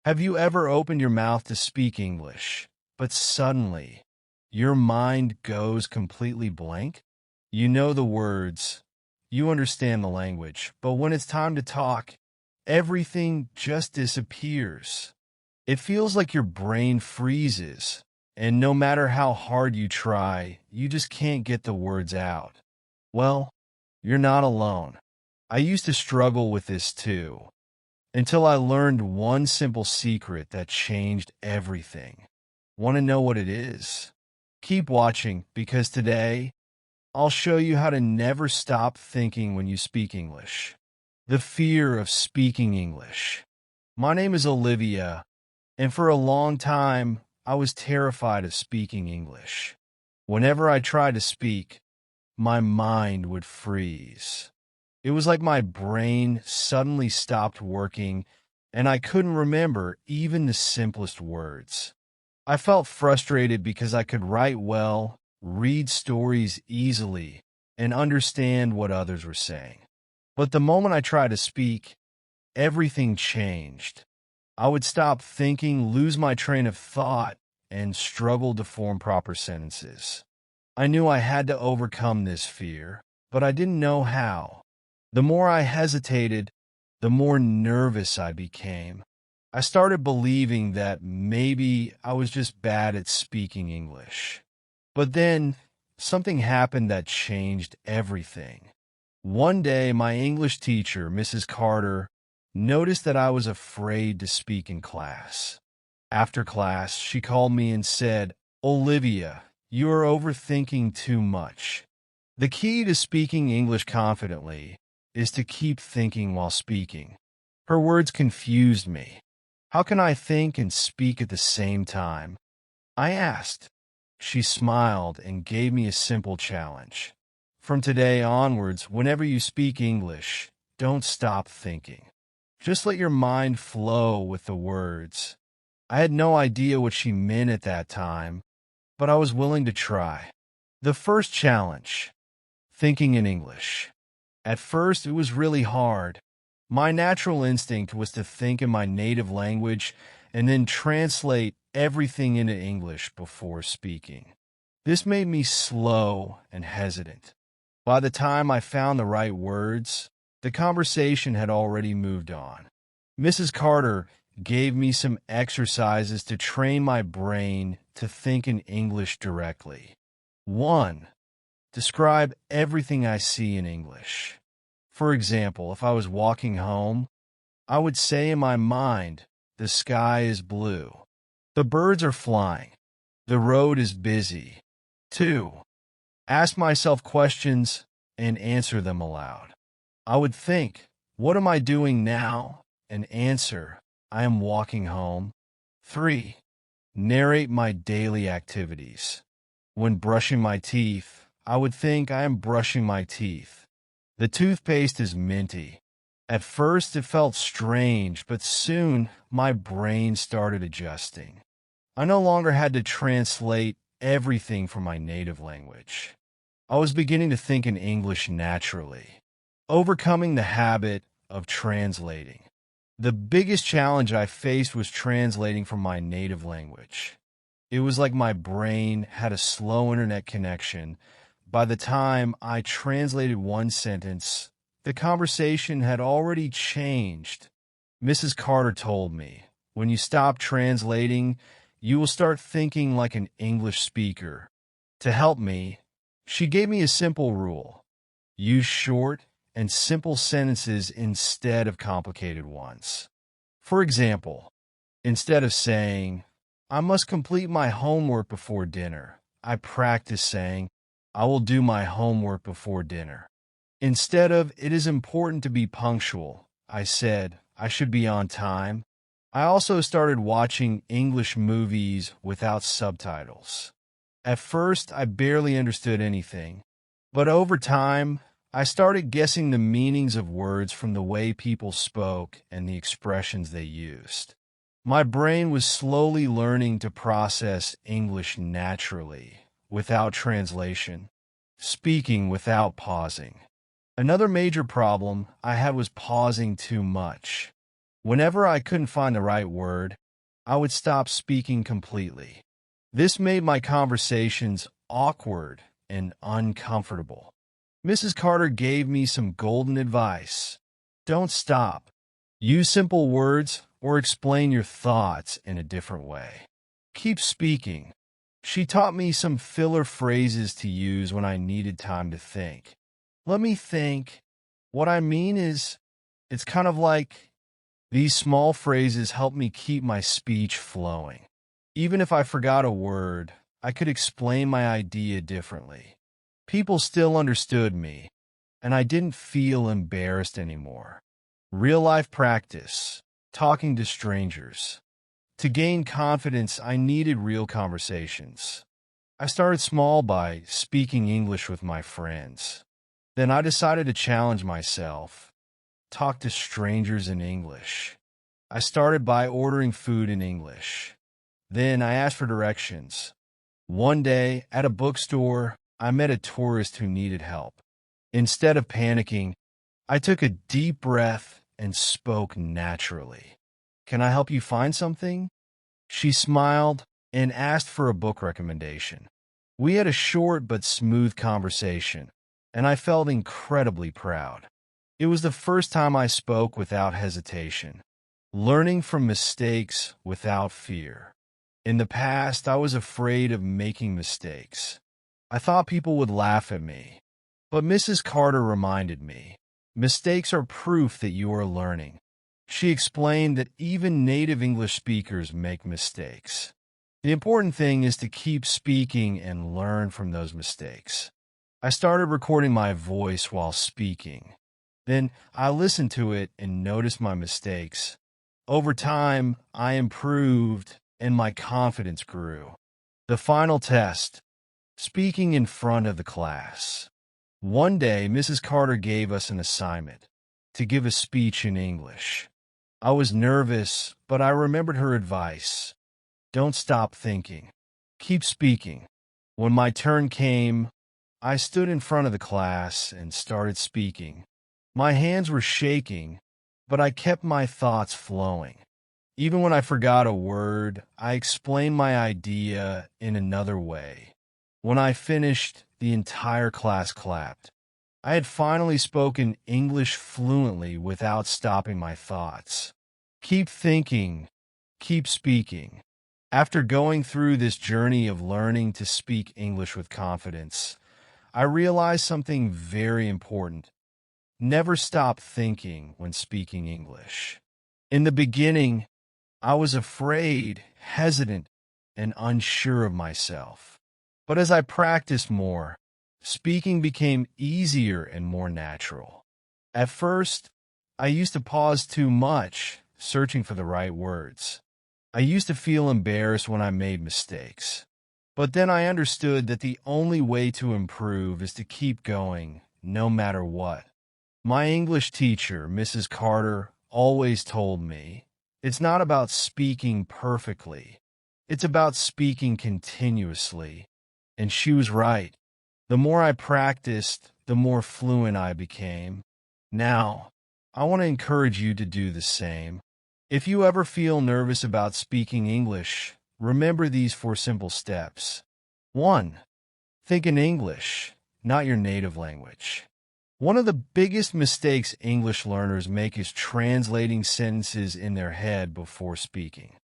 Have you ever opened your mouth to speak English, but suddenly your mind goes completely blank? You know the words, you understand the language, but when it's time to talk, everything just disappears. It feels like your brain freezes, and no matter how hard you try, you just can't get the words out. Well, you're not alone. I used to struggle with this too, until I learned one simple secret that changed everything. Want to know what it is? Keep watching because today I'll show you how to never stop thinking when you speak English. The fear of speaking English. My name is Olivia, and for a long time I was terrified of speaking English. Whenever I tried to speak, my mind would freeze. It was like my brain suddenly stopped working and I couldn't remember even the simplest words. I felt frustrated because I could write well, read stories easily, and understand what others were saying. But the moment I tried to speak, everything changed. I would stop thinking, lose my train of thought, and struggle to form proper sentences. I knew I had to overcome this fear, but I didn't know how. The more I hesitated, the more nervous I became. I started believing that maybe I was just bad at speaking English. But then something happened that changed everything. One day, my English teacher, Mrs. Carter, noticed that I was afraid to speak in class. After class, she called me and said, "Olivia, you are overthinking too much. The key to speaking English confidently is to keep thinking while speaking." Her words confused me. How can I think and speak at the same time? I asked. She smiled and gave me a simple challenge. From today onwards, whenever you speak English, don't stop thinking. Just let your mind flow with the words. I had no idea what she meant at that time, but I was willing to try. The first challenge, thinking in English. At first, it was really hard. My natural instinct was to think in my native language and then translate everything into English before speaking. This made me slow and hesitant. By the time I found the right words, the conversation had already moved on. Mrs. Carter gave me some exercises to train my brain to think in English directly. 1. Describe everything I see in English. For example, if I was walking home, I would say in my mind, the sky is blue. The birds are flying. The road is busy. 2. Ask myself questions and answer them aloud. I would think, what am I doing now? And answer, I am walking home. 3. Narrate my daily activities. When brushing my teeth, I would think I am brushing my teeth. The toothpaste is minty. At first it felt strange, but soon my brain started adjusting. I no longer had to translate everything from my native language. I was beginning to think in English naturally, overcoming the habit of translating. The biggest challenge I faced was translating from my native language. It was like my brain had a slow internet connection. By the time I translated one sentence, the conversation had already changed. Mrs. Carter told me, when you stop translating, you will start thinking like an English speaker. To help me, she gave me a simple rule. Use short and simple sentences instead of complicated ones. For example, instead of saying, "I must complete my homework before dinner," I practice saying, "I will do my homework before dinner." Instead of, "It is important to be punctual," I said, "I should be on time." I also started watching English movies without subtitles. At first, I barely understood anything, but over time, I started guessing the meanings of words from the way people spoke and the expressions they used. My brain was slowly learning to process English naturally, without translation, speaking without pausing. Another major problem I had was pausing too much. Whenever I couldn't find the right word, I would stop speaking completely. This made my conversations awkward and uncomfortable. Mrs. Carter gave me some golden advice. Don't stop. Use simple words or explain your thoughts in a different way. Keep speaking. She taught me some filler phrases to use when I needed time to think. Let me think. What I mean is, it's kind of like these small phrases help me keep my speech flowing. Even if I forgot a word, I could explain my idea differently. People still understood me, and I didn't feel embarrassed anymore. Real-life practice, talking to strangers. To gain confidence, I needed real conversations. I started small by speaking English with my friends. Then I decided to challenge myself, talk to strangers in English. I started by ordering food in English. Then I asked for directions. One day, at a bookstore, I met a tourist who needed help. Instead of panicking, I took a deep breath and spoke naturally. "Can I help you find something?" She smiled and asked for a book recommendation. We had a short but smooth conversation, and I felt incredibly proud. It was the first time I spoke without hesitation, learning from mistakes without fear. In the past, I was afraid of making mistakes. I thought people would laugh at me. But Mrs. Carter reminded me, mistakes are proof that you are learning. She explained that even native English speakers make mistakes. The important thing is to keep speaking and learn from those mistakes. I started recording my voice while speaking. Then I listened to it and noticed my mistakes. Over time, I improved and my confidence grew. The final test, speaking in front of the class. One day, Mrs. Carter gave us an assignment to give a speech in English. I was nervous, but I remembered her advice. Don't stop thinking. Keep speaking. When my turn came, I stood in front of the class and started speaking. My hands were shaking, but I kept my thoughts flowing. Even when I forgot a word, I explained my idea in another way. When I finished, the entire class clapped. I had finally spoken English fluently without stopping my thoughts. Keep thinking, keep speaking. After going through this journey of learning to speak English with confidence, I realized something very important. Never stop thinking when speaking English. In the beginning, I was afraid, hesitant, and unsure of myself. But as I practiced more, speaking became easier and more natural. At first, I used to pause too much, searching for the right words. I used to feel embarrassed when I made mistakes. But then I understood that the only way to improve is to keep going, no matter what. My English teacher, Mrs. Carter, always told me, it's not about speaking perfectly. It's about speaking continuously. And she was right. The more I practiced, the more fluent I became. Now, I want to encourage you to do the same. If you ever feel nervous about speaking English, remember these 4 simple steps. 1. Think in English, not your native language. One of the biggest mistakes English learners make is translating sentences in their head before speaking.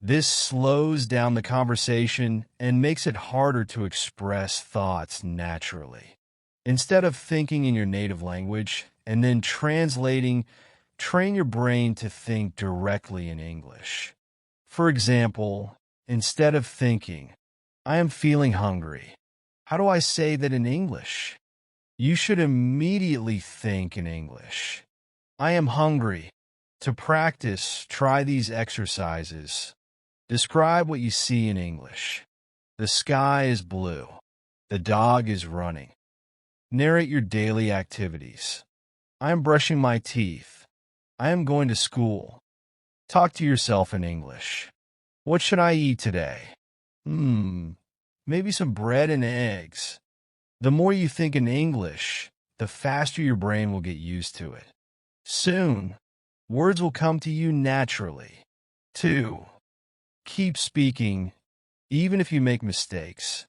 This slows down the conversation and makes it harder to express thoughts naturally. Instead of thinking in your native language and then translating, train your brain to think directly in English. For example, instead of thinking, "I am feeling hungry," how do I say that in English? You should immediately think in English. "I am hungry." To practice, try these exercises. Describe what you see in English. The sky is blue. The dog is running. Narrate your daily activities. I am brushing my teeth. I am going to school. Talk to yourself in English. What should I eat today? Maybe some bread and eggs. The more you think in English, the faster your brain will get used to it. Soon, Words will come to you naturally. 2. Keep speaking, even if you make mistakes.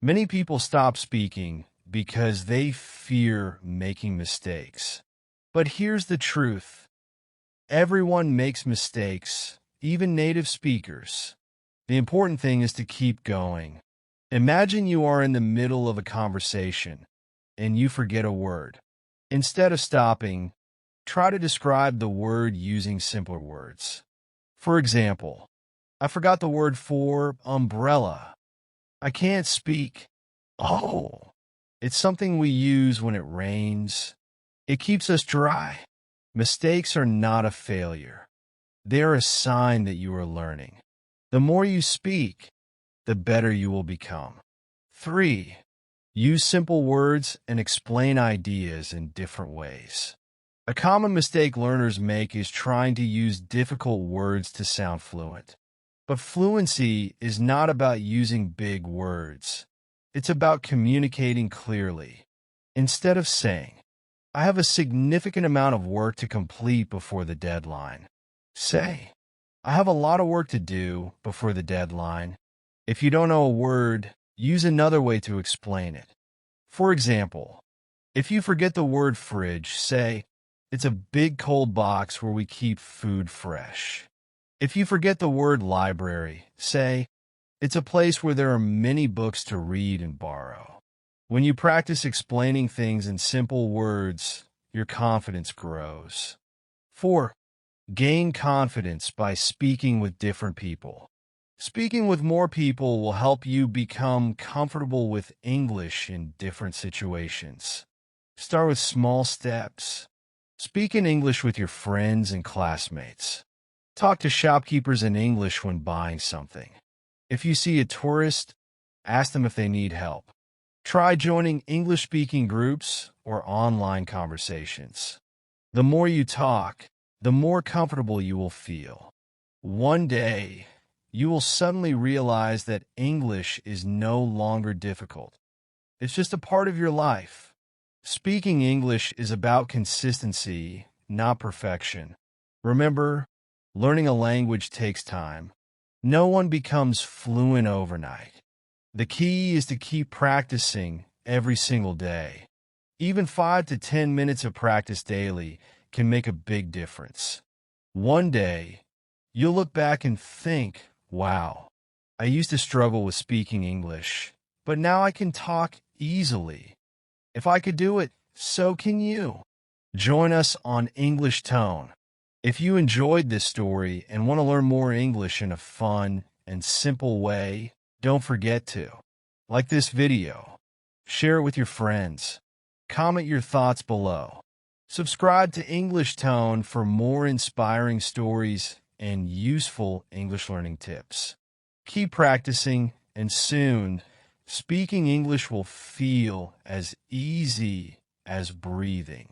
Many people stop speaking because they fear making mistakes. But here's the truth. Everyone makes mistakes, even native speakers. The important thing is to keep going. Imagine you are in the middle of a conversation and you forget a word. Instead of stopping, try to describe the word using simpler words. For example, I forgot the word for umbrella. I can't speak. Oh, it's something we use when it rains. It keeps us dry. Mistakes are not a failure. They're a sign that you are learning. The more you speak, the better you will become. 3. Use simple words and explain ideas in different ways. A common mistake learners make is trying to use difficult words to sound fluent. But fluency is not about using big words. It's about communicating clearly. Instead of saying, I have a significant amount of work to complete before the deadline, say, I have a lot of work to do before the deadline. If you don't know a word, use another way to explain it. For example, if you forget the word fridge, say, it's a big cold box where we keep food fresh. If you forget the word library, say, it's a place where there are many books to read and borrow. When you practice explaining things in simple words, your confidence grows. 4. Gain confidence by speaking with different people. Speaking with more people will help you become comfortable with English in different situations. Start with small steps. Speak in English with your friends and classmates. Talk to shopkeepers in English when buying something. If you see a tourist, ask them if they need help. Try joining English-speaking groups or online conversations. The more you talk, the more comfortable you will feel. One day, you will suddenly realize that English is no longer difficult. It's just a part of your life. Speaking English is about consistency, not perfection. Remember, learning a language takes time. No one becomes fluent overnight. The key is to keep practicing every single day. Even 5 to 10 minutes of practice daily can make a big difference. One day, you'll look back and think, wow, I used to struggle with speaking English, but now I can talk easily. If I could do it, so can you. Join us on English Tone. If you enjoyed this story and want to learn more English in a fun and simple way, don't forget to like this video, share it with your friends, comment your thoughts below. Subscribe to English Tone for more inspiring stories and useful English learning tips. Keep practicing, and soon, speaking English will feel as easy as breathing.